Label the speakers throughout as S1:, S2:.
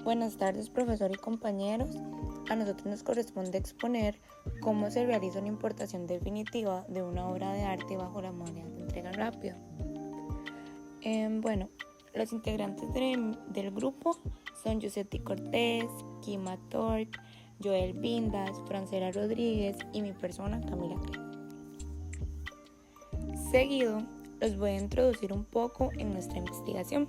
S1: Buenas tardes, profesor y compañeros. A nosotros nos corresponde exponer cómo se realiza una importación definitiva de una obra de arte bajo la modalidad de entrega rápida. Los integrantes del grupo son Yusetti Cortés, Kima Tork, Joel Vindas, Francela Rodríguez y mi persona, Camila Creel. Seguido, los voy a introducir un poco en nuestra investigación.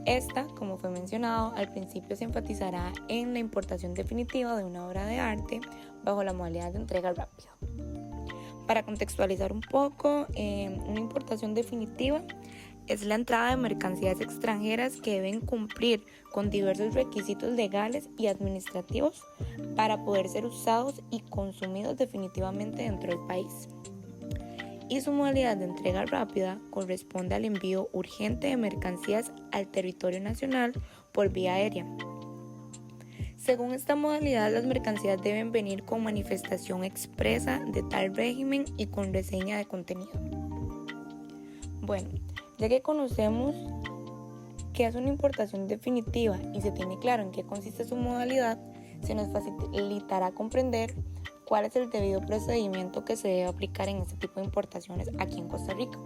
S1: Esta, como fue mencionado, al principio se enfatizará en la importación definitiva de una obra de arte bajo la modalidad de entrega rápida. Para contextualizar un poco, una importación definitiva es la entrada de mercancías extranjeras que deben cumplir con diversos requisitos legales y administrativos para poder ser usados y consumidos definitivamente dentro del país. Y su modalidad de entrega rápida corresponde al envío urgente de mercancías al territorio nacional por vía aérea. Según esta modalidad, las mercancías deben venir con manifestación expresa de tal régimen y con reseña de contenido. Bueno, ya que conocemos qué es una importación definitiva y se tiene claro en qué consiste su modalidad, se nos facilitará comprender cuál es el debido procedimiento que se debe aplicar en este tipo de importaciones aquí en Costa Rica.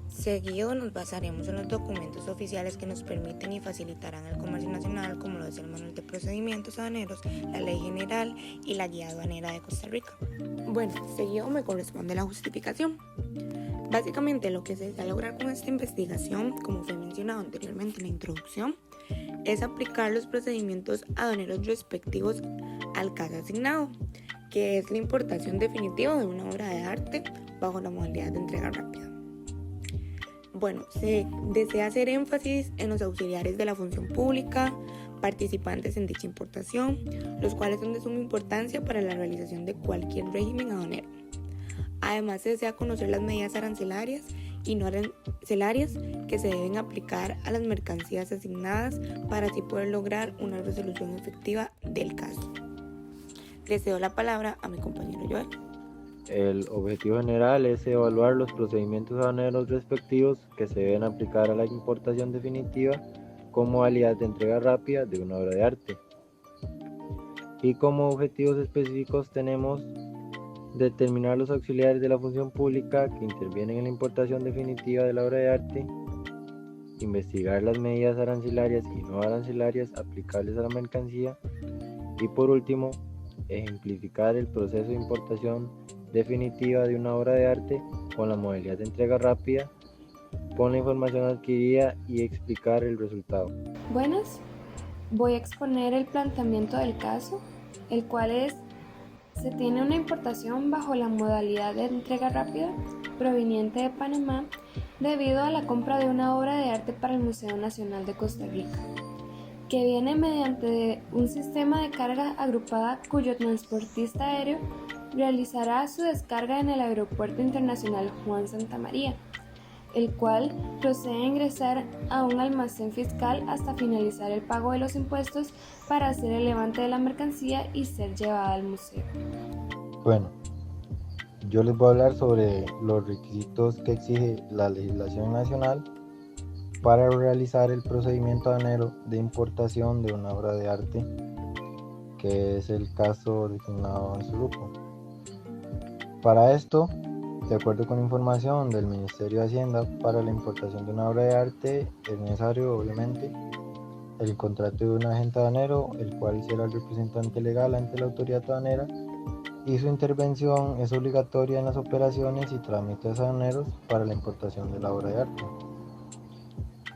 S1: Seguido nos basaremos en los documentos oficiales que nos permiten y facilitarán el comercio nacional, como lo es el Manual de Procedimientos Aduaneros, la Ley General y la Guía Aduanera de Costa Rica. Bueno, seguido me corresponde la justificación. Básicamente lo que se desea lograr con esta investigación, como fue mencionado anteriormente en la introducción, es aplicar los procedimientos aduaneros respectivos al caso asignado, que es la importación definitiva de una obra de arte bajo la modalidad de entrega rápida. Bueno, se desea hacer énfasis en los auxiliares de la función pública, participantes en dicha importación, los cuales son de suma importancia para la realización de cualquier régimen aduanero. Además, se desea conocer las medidas arancelarias y no arancelarias que se deben aplicar a las mercancías asignadas para así poder lograr una resolución efectiva del caso. Le cedo la palabra a mi compañero Joel.
S2: El objetivo general es evaluar los procedimientos aduaneros respectivos que se deben aplicar a la importación definitiva con modalidad de entrega rápida de una obra de arte. Y como objetivos específicos tenemos determinar los auxiliares de la función pública que intervienen en la importación definitiva de la obra de arte, investigar las medidas arancelarias y no arancelarias aplicables a la mercancía y por último, ejemplificar el proceso de importación definitiva de una obra de arte con la modalidad de entrega rápida, con la información adquirida y explicar el resultado.
S3: Buenas, voy a exponer el planteamiento del caso, el cual es: se tiene una importación bajo la modalidad de entrega rápida proveniente de Panamá debido a la compra de una obra de arte para el Museo Nacional de Costa Rica, que viene mediante un sistema de carga agrupada cuyo transportista aéreo realizará su descarga en el Aeropuerto Internacional Juan Santamaría, el cual procede a ingresar a un almacén fiscal hasta finalizar el pago de los impuestos para hacer el levante de la mercancía y ser llevada al museo.
S2: Bueno, yo les voy a hablar sobre los requisitos que exige la legislación nacional para realizar el procedimiento aduanero de importación de una obra de arte, que es el caso designado en su grupo. Para esto, de acuerdo con información del Ministerio de Hacienda, para la importación de una obra de arte es necesario, obviamente, el contrato de un agente aduanero, el cual será el representante legal ante la autoridad aduanera, y su intervención es obligatoria en las operaciones y trámites aduaneros para la importación de la obra de arte.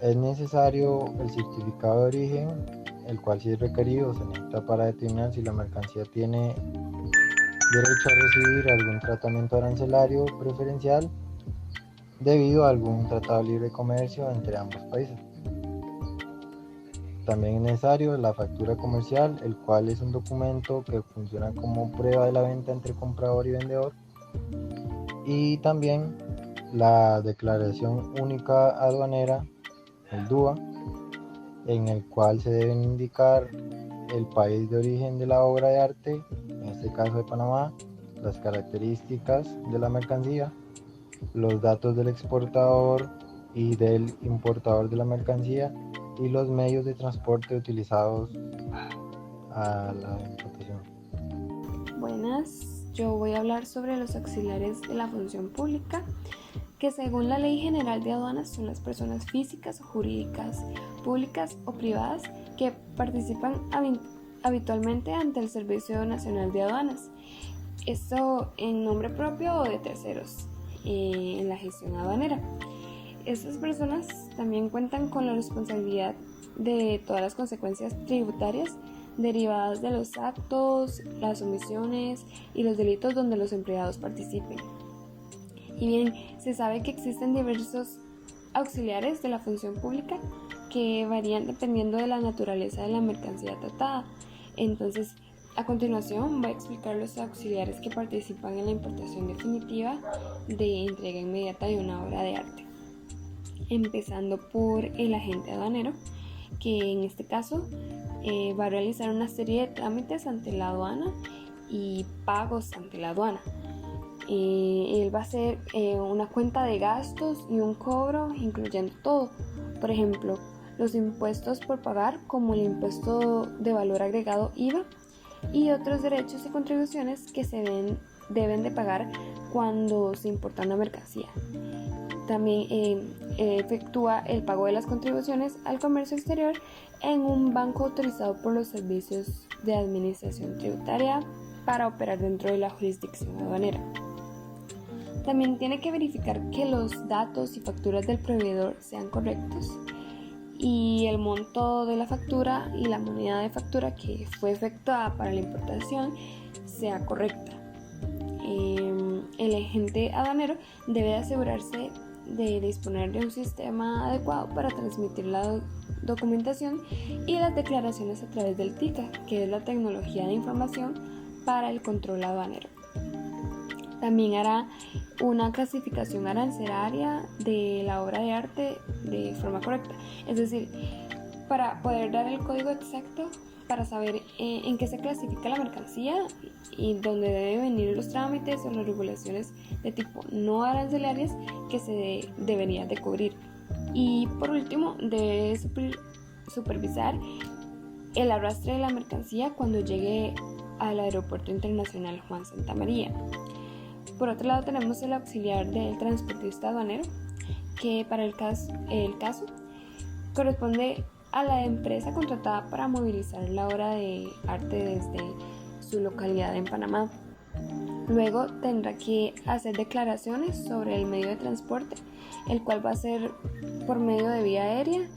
S2: Es necesario el certificado de origen, el cual si es requerido se necesita para determinar si la mercancía tiene derecho a recibir algún tratamiento arancelario preferencial debido a algún tratado de libre comercio entre ambos países. También es necesario la factura comercial, el cual es un documento que funciona como prueba de la venta entre comprador y vendedor, y también la declaración única aduanera, el DUA, en el cual se deben indicar el país de origen de la obra de arte, en este caso de Panamá, las características de la mercancía, los datos del exportador y del importador de la mercancía y los medios de transporte utilizados a la importación.
S3: Buenas, yo voy a hablar sobre los auxiliares de la función pública, que según la Ley General de Aduanas son las personas físicas o jurídicas, públicas o privadas que participan habitualmente ante el Servicio Nacional de Aduanas. Esto en nombre propio o de terceros en la gestión aduanera. Estas personas también cuentan con la responsabilidad de todas las consecuencias tributarias derivadas de los actos, las omisiones y los delitos donde los empleados participen. Y bien, se sabe que existen diversos auxiliares de la función pública que varían dependiendo de la naturaleza de la mercancía tratada. Entonces, a continuación voy a explicar los auxiliares que participan en la importación definitiva de entrega inmediata de una obra de arte. Empezando por el agente aduanero, que en este caso va a realizar una serie de trámites ante la aduana y pagos ante la aduana. Él va a hacer una cuenta de gastos y un cobro incluyendo todo. Por ejemplo, los impuestos por pagar, como el impuesto de valor agregado IVA, y otros derechos y contribuciones que se deben de pagar cuando se importa una mercancía. También efectúa el pago de las contribuciones al comercio exterior en un banco autorizado por los servicios de administración tributaria para operar dentro de la jurisdicción aduanera. También tiene que verificar que los datos y facturas del proveedor sean correctos y el monto de la factura y la moneda de factura que fue efectuada para la importación sea correcta. El agente aduanero debe asegurarse de disponer de un sistema adecuado para transmitir la documentación y las declaraciones a través del TICA, que es la tecnología de información para el control aduanero. También hará una clasificación arancelaria de la obra de arte de forma correcta, es decir, para poder dar el código exacto para saber en qué se clasifica la mercancía y dónde deben venir los trámites o las regulaciones de tipo no arancelarias que se deberían de cubrir. Y por último, debe supervisar el arrastre de la mercancía cuando llegue al Aeropuerto Internacional Juan Santamaría. Por otro lado, tenemos el auxiliar del transportista aduanero, que para el caso corresponde a la empresa contratada para movilizar la obra de arte desde su localidad en Panamá. Luego tendrá que hacer declaraciones sobre el medio de transporte, el cual va a ser por medio de vía aérea,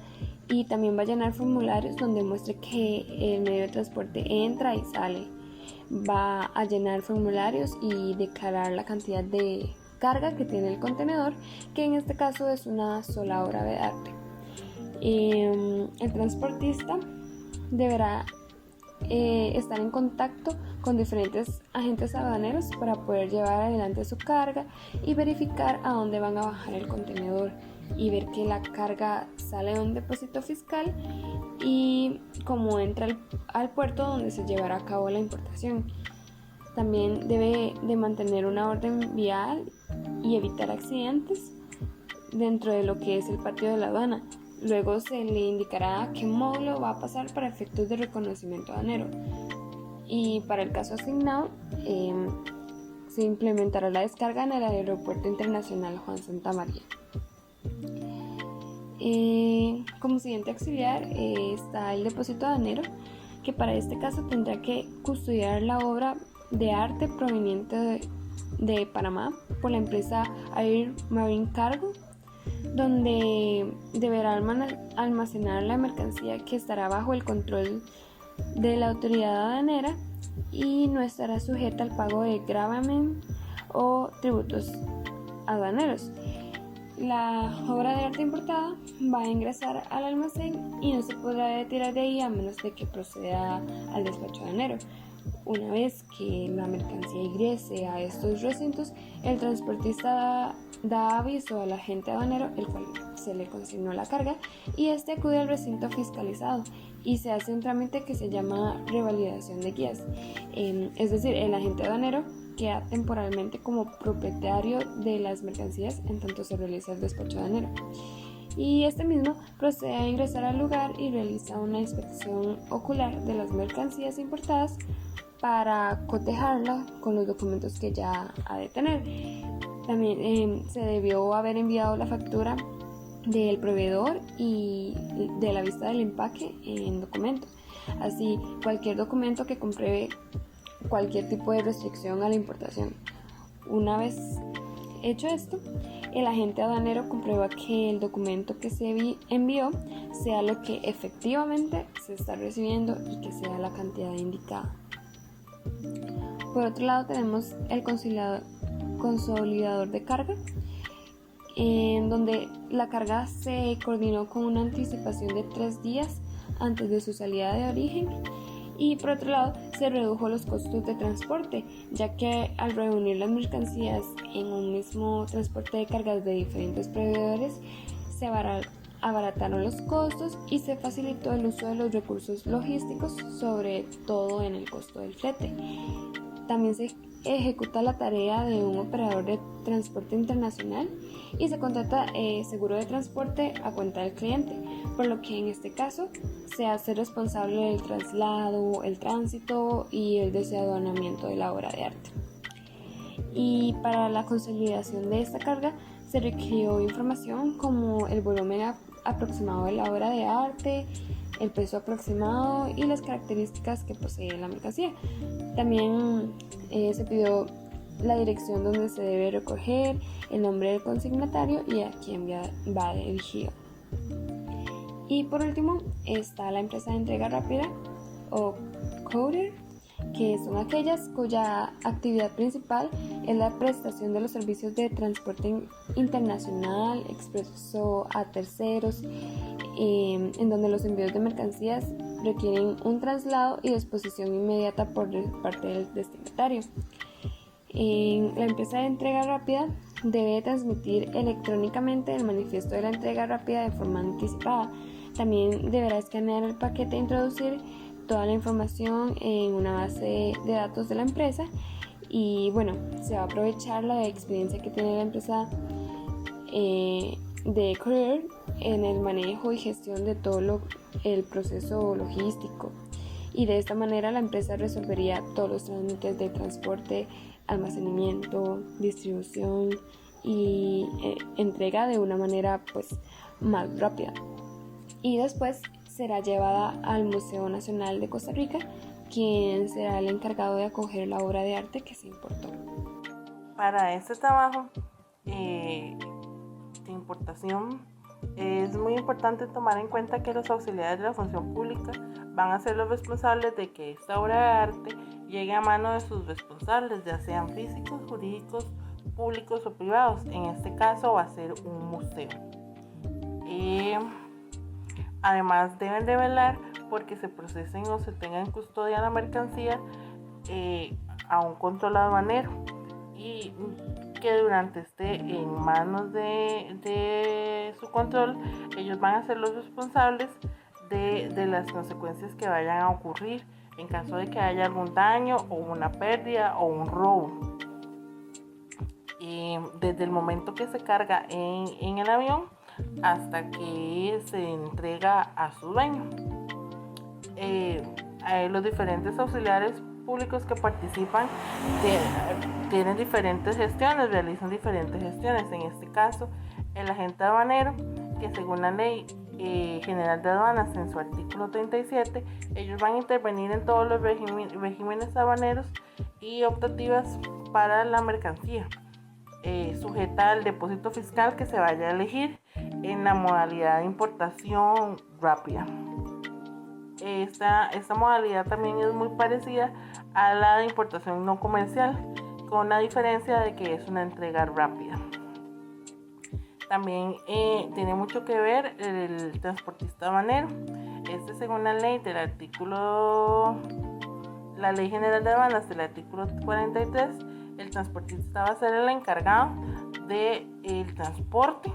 S3: y también va a llenar formularios donde muestre que el medio de transporte entra y sale. Va a llenar formularios y declarar la cantidad de carga que tiene el contenedor, que en este caso es una sola obra de arte. El transportista deberá estar en contacto con diferentes agentes aduaneros para poder llevar adelante su carga y verificar a dónde van a bajar el contenedor y ver que la carga sale de un depósito fiscal y cómo entra al puerto donde se llevará a cabo la importación. También debe de mantener una orden vial y evitar accidentes dentro de lo que es el patio de la aduana. Luego se le indicará a qué módulo va a pasar para efectos de reconocimiento aduanero. Y para el caso asignado, se implementará la descarga en el Aeropuerto Internacional Juan Santamaría. Como siguiente auxiliar está el depósito aduanero, que para este caso tendrá que custodiar la obra de arte proveniente de Panamá por la empresa Air Marine Cargo, donde deberá almacenar la mercancía que estará bajo el control de la autoridad aduanera y no estará sujeta al pago de gravamen o tributos aduaneros. La obra de arte importada va a ingresar al almacén y no se podrá retirar de ahí a menos de que proceda al despacho aduanero. Una vez que la mercancía ingrese a estos recintos, el transportista da aviso al agente aduanero, el cual se le consignó la carga, y este acude al recinto fiscalizado y se hace un trámite que se llama revalidación de guías. Es decir, el agente aduanero queda temporalmente como propietario de las mercancías en tanto se realiza el despacho aduanero. y este mismo procede a ingresar al lugar y realiza una inspección ocular de las mercancías importadas para cotejarla con los documentos que ya ha de tener. También se debió haber enviado la factura del proveedor y de la vista del empaque en documento. Así, cualquier documento que compruebe cualquier tipo de restricción a la importación. Una vez hecho esto, el agente aduanero comprueba que el documento que se envió sea lo que efectivamente se está recibiendo y que sea la cantidad indicada. Por otro lado tenemos el consolidador de carga, en donde la carga se coordinó con una anticipación de 3 días antes de su salida de origen, y por otro lado se redujo los costos de transporte, ya que al reunir las mercancías en un mismo transporte de cargas de diferentes proveedores se abarataron los costos y se facilitó el uso de los recursos logísticos, sobre todo en el costo del flete. También se ejecuta la tarea de un operador de transporte internacional y se contrata seguro de transporte a cuenta del cliente, por lo que en este caso se hace responsable del traslado, el tránsito y el desaduanamiento de la obra de arte. Y para la consolidación de esta carga se requirió información como el volumen aproximado de la obra de arte, el peso aproximado y las características que posee la mercancía. También se pidió la dirección donde se debe recoger, el nombre del consignatario y a quién va dirigido. Y por último está la empresa de entrega rápida o courier, que son aquellas cuya actividad principal es la prestación de los servicios de transporte internacional, expreso a terceros, en donde los envíos de mercancías requieren un traslado y disposición inmediata por parte del destinatario. La empresa de entrega rápida debe transmitir electrónicamente el manifiesto de la entrega rápida de forma anticipada. También deberá escanear el paquete e introducir toda la información en una base de datos de la empresa, y bueno, se va a aprovechar la experiencia que tiene la empresa de courier en el manejo y gestión de todo el proceso logístico, y de esta manera la empresa resolvería todos los trámites de transporte, almacenamiento, distribución y entrega de una manera pues más rápida. Y después será llevada al Museo Nacional de Costa Rica, quien será el encargado de acoger la obra de arte que se importó.
S4: Para este trabajo de importación es muy importante tomar en cuenta que los auxiliares de la función pública van a ser los responsables de que esta obra de arte llegue a manos de sus responsables, ya sean físicos, jurídicos, públicos o privados. En este caso va a ser un museo. Además deben de velar porque se procesen o se tenga en custodia la mercancía a un control aduanero, y que durante esté en manos de su control, ellos van a ser los responsables de las consecuencias que vayan a ocurrir en caso de que haya algún daño o una pérdida o un robo. Desde el momento que se carga en el avión hasta que se entrega a su dueño. Los diferentes auxiliares públicos que participan tienen diferentes gestiones, realizan diferentes gestiones. En este caso, el agente aduanero, que según la Ley General de Aduanas en su artículo 37, ellos van a intervenir en todos los regímenes aduaneros y optativas para la mercancía, sujeta al depósito fiscal que se vaya a elegir en la modalidad de importación rápida. Esta modalidad también es muy parecida a la de importación no comercial, con la diferencia de que es una entrega rápida. También tiene mucho que ver el transportista aduanero. Según la ley la Ley General de Aduanas del artículo 43, el transportista va a ser el encargado del transporte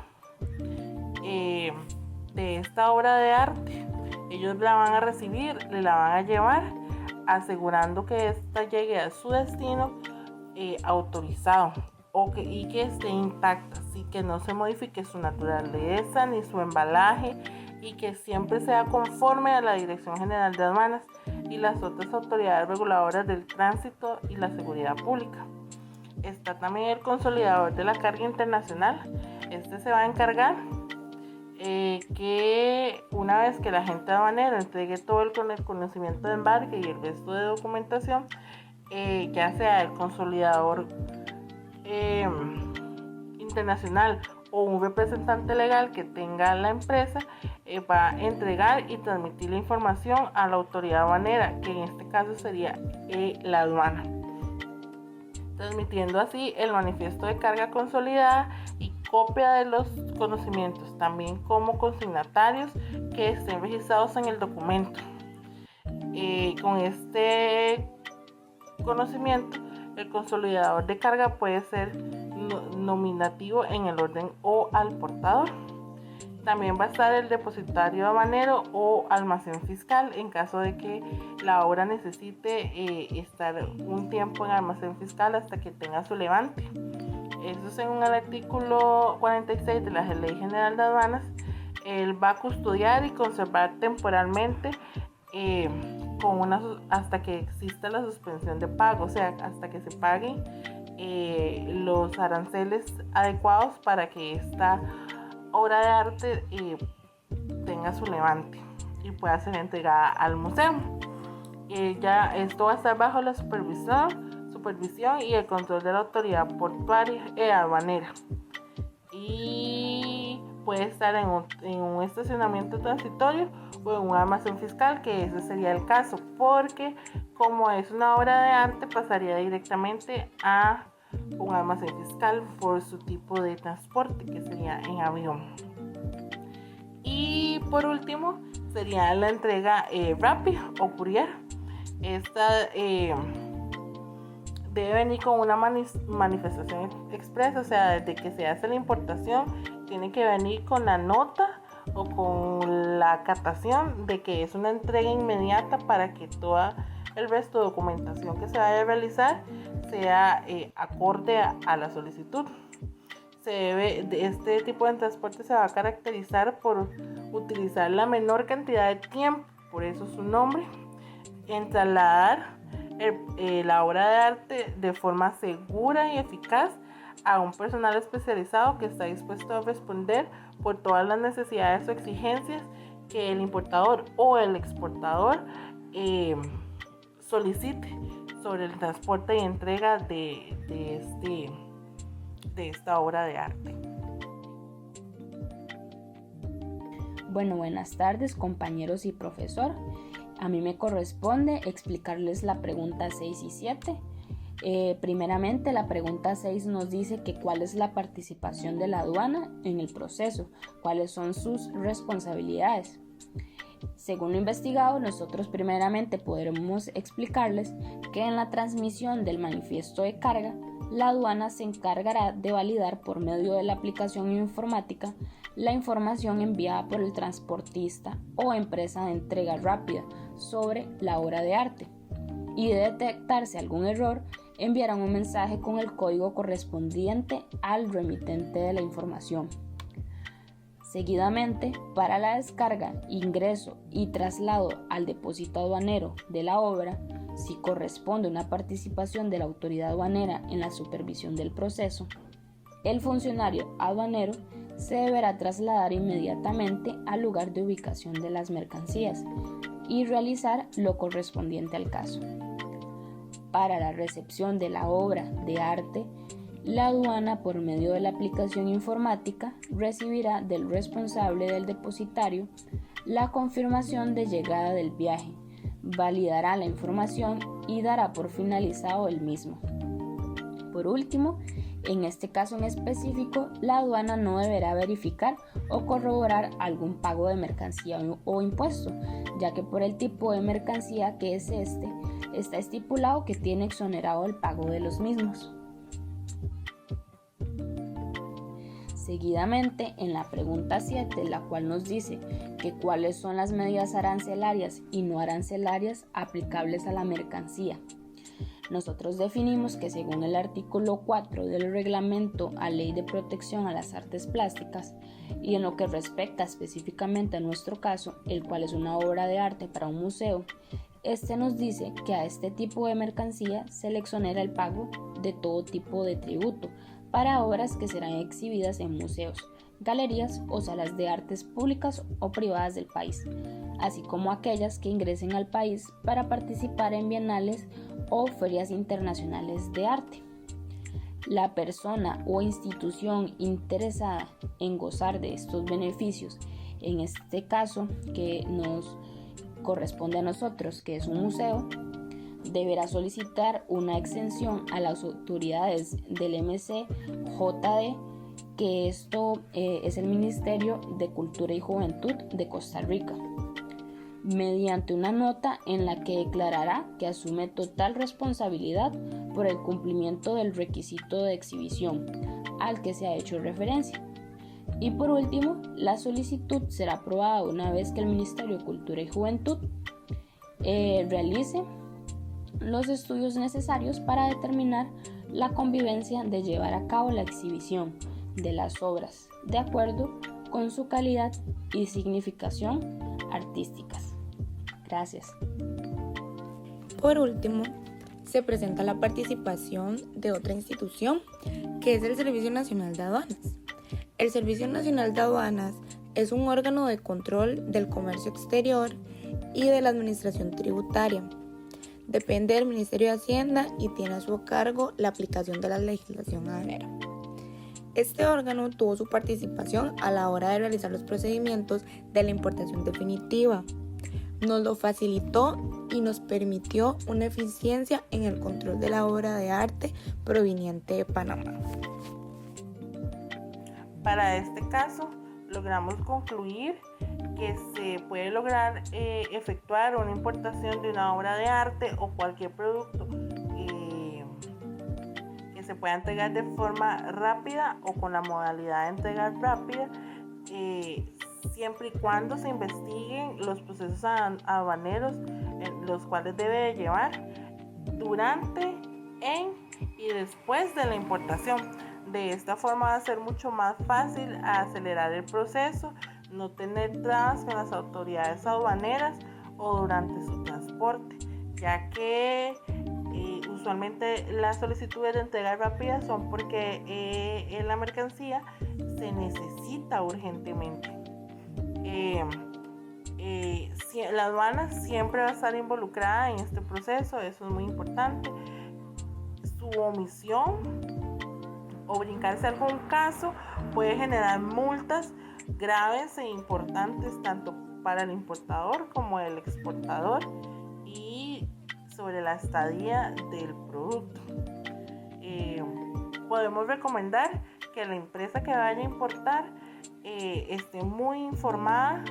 S4: de esta obra de arte. Ellos la van a recibir, la van a llevar, asegurando que ésta llegue a su destino autorizado y que esté intacta, así que no se modifique su naturaleza ni su embalaje, y que siempre sea conforme a la Dirección General de Aduanas y las otras autoridades reguladoras del tránsito y la seguridad pública. Está también el consolidador de la carga internacional. Este se va a encargar que una vez que el agente aduanero entregue todo el conocimiento de embarque y el resto de documentación, ya sea el consolidador internacional o un representante legal que tenga la empresa, va a entregar y transmitir la información a la autoridad aduanera, que en este caso sería la aduana, transmitiendo así el manifiesto de carga consolidada y copia de los conocimientos, también como consignatarios que estén registrados en el documento. Con este conocimiento, el consolidador de carga puede ser nominativo en el orden o al portador. También va a estar el depositario aduanero o almacén fiscal en caso de que la obra necesite estar un tiempo en almacén fiscal hasta que tenga su levante. Eso según el artículo 46 de la Ley General de Aduanas. Él va a custodiar y conservar temporalmente hasta que exista la suspensión de pago, o sea, hasta que se paguen los aranceles adecuados para que esta obra de arte tenga su levante y pueda ser entregada al museo. Ya esto va a estar bajo la supervisión y el control de la autoridad portuaria aduanera, y puede estar en un estacionamiento transitorio o en un almacén fiscal, que ese sería el caso, porque como es una obra de arte pasaría directamente a un almacén fiscal por su tipo de transporte, que sería en avión. Y por último sería la entrega rápida o courier. Esta debe venir con una manifestación expresa, o sea, desde que se hace la importación tiene que venir con la nota o con la catación de que es una entrega inmediata, para que toda el resto de documentación que se vaya a realizar sea acorde a la solicitud. Este tipo de transporte se va a caracterizar por utilizar la menor cantidad de tiempo, por eso su nombre, en trasladar la obra de arte de forma segura y eficaz a un personal especializado que está dispuesto a responder por todas las necesidades o exigencias que el importador o el exportador solicite sobre el transporte y entrega de esta obra de arte.
S5: Bueno, buenas tardes compañeros y profesor. A mí me corresponde explicarles la pregunta 6 y 7. Primeramente, la pregunta 6 nos dice que cuál es la participación de la aduana en el proceso, cuáles son sus responsabilidades. Según lo investigado, nosotros primeramente podremos explicarles que en la transmisión del manifiesto de carga, la aduana se encargará de validar por medio de la aplicación informática la información enviada por el transportista o empresa de entrega rápida sobre la obra de arte, y de detectarse algún error, enviarán un mensaje con el código correspondiente al remitente de la información. Seguidamente, para la descarga, ingreso y traslado al depósito aduanero de la obra, si corresponde una participación de la autoridad aduanera en la supervisión del proceso, el funcionario aduanero se deberá trasladar inmediatamente al lugar de ubicación de las mercancías y realizar lo correspondiente al caso. Para la recepción de la obra de arte, la aduana, por medio de la aplicación informática, recibirá del responsable del depositario la confirmación de llegada del viaje, validará la información y dará por finalizado el mismo. Por último, en este caso en específico, la aduana no deberá verificar o corroborar algún pago de mercancía o impuesto, ya que por el tipo de mercancía que es está estipulado que tiene exonerado el pago de los mismos. Seguidamente, en la pregunta 7, la cual nos dice que cuáles son las medidas arancelarias y no arancelarias aplicables a la mercancía. Nosotros definimos que según el artículo 4 del reglamento a Ley de Protección a las Artes Plásticas y en lo que respecta específicamente a nuestro caso, el cual es una obra de arte para un museo, este nos dice que a este tipo de mercancía se le exonera el pago de todo tipo de tributo para obras que serán exhibidas en museos, galerías o salas de artes públicas o privadas del país, así como aquellas que ingresen al país para participar en bienales o ferias internacionales de arte. La persona o institución interesada en gozar de estos beneficios, en este caso que nos corresponde a nosotros, que es un museo, deberá solicitar una exención a las autoridades del MCJD, que esto es el Ministerio de Cultura y Juventud de Costa Rica, mediante una nota en la que declarará que asume total responsabilidad por el cumplimiento del requisito de exhibición al que se ha hecho referencia. Y por último, la solicitud será aprobada una vez que el Ministerio de Cultura y Juventud realice los estudios necesarios para determinar la convivencia de llevar a cabo la exhibición de las obras de acuerdo con su calidad y significación artísticas. Gracias.
S1: Por último, se presenta la participación de otra institución, que es el Servicio Nacional de Aduanas. El Servicio Nacional de Aduanas es un órgano de control del comercio exterior y de la administración tributaria. Depende del Ministerio de Hacienda y tiene a su cargo la aplicación de la legislación aduanera. Este órgano tuvo su participación a la hora de realizar los procedimientos de la importación definitiva. Nos lo facilitó y nos permitió una eficiencia en el control de la obra de arte proveniente de Panamá.
S4: Para este caso, logramos concluir que se puede lograr efectuar una importación de una obra de arte o cualquier producto que se pueda entregar de forma rápida o con la modalidad de entrega rápida, siempre y cuando se investiguen los procesos aduaneros los cuales debe llevar durante, en y después de la importación. De esta forma va a ser mucho más fácil acelerar el proceso, no tener trabas con las autoridades aduaneras o durante su transporte, ya que usualmente las solicitudes de entrega rápida son porque la mercancía se necesita urgentemente. La aduana siempre va a estar involucrada en este proceso, eso es muy importante. Su omisión o brincarse algún caso puede generar multas graves e importantes tanto para el importador como el exportador y sobre la estadía del producto. Podemos recomendar que la empresa que vaya a importar esté muy informada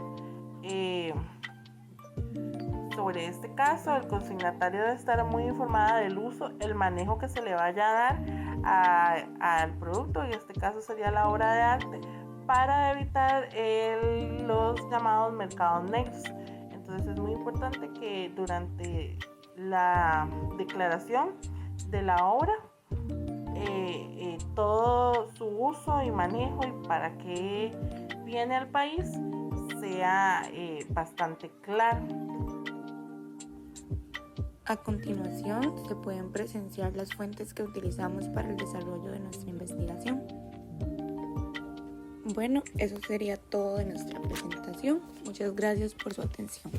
S4: sobre este caso. El consignatario debe estar muy informada del uso, el manejo que se le vaya a dar al producto, en este caso sería la obra de arte, para evitar los llamados mercados negros. Entonces es muy importante que durante la declaración de la obra todo su uso y manejo y para qué viene al país sea bastante claro.
S1: A continuación, se pueden presenciar las fuentes que utilizamos para el desarrollo de nuestra investigación. Bueno, eso sería todo de nuestra presentación. Muchas gracias por su atención.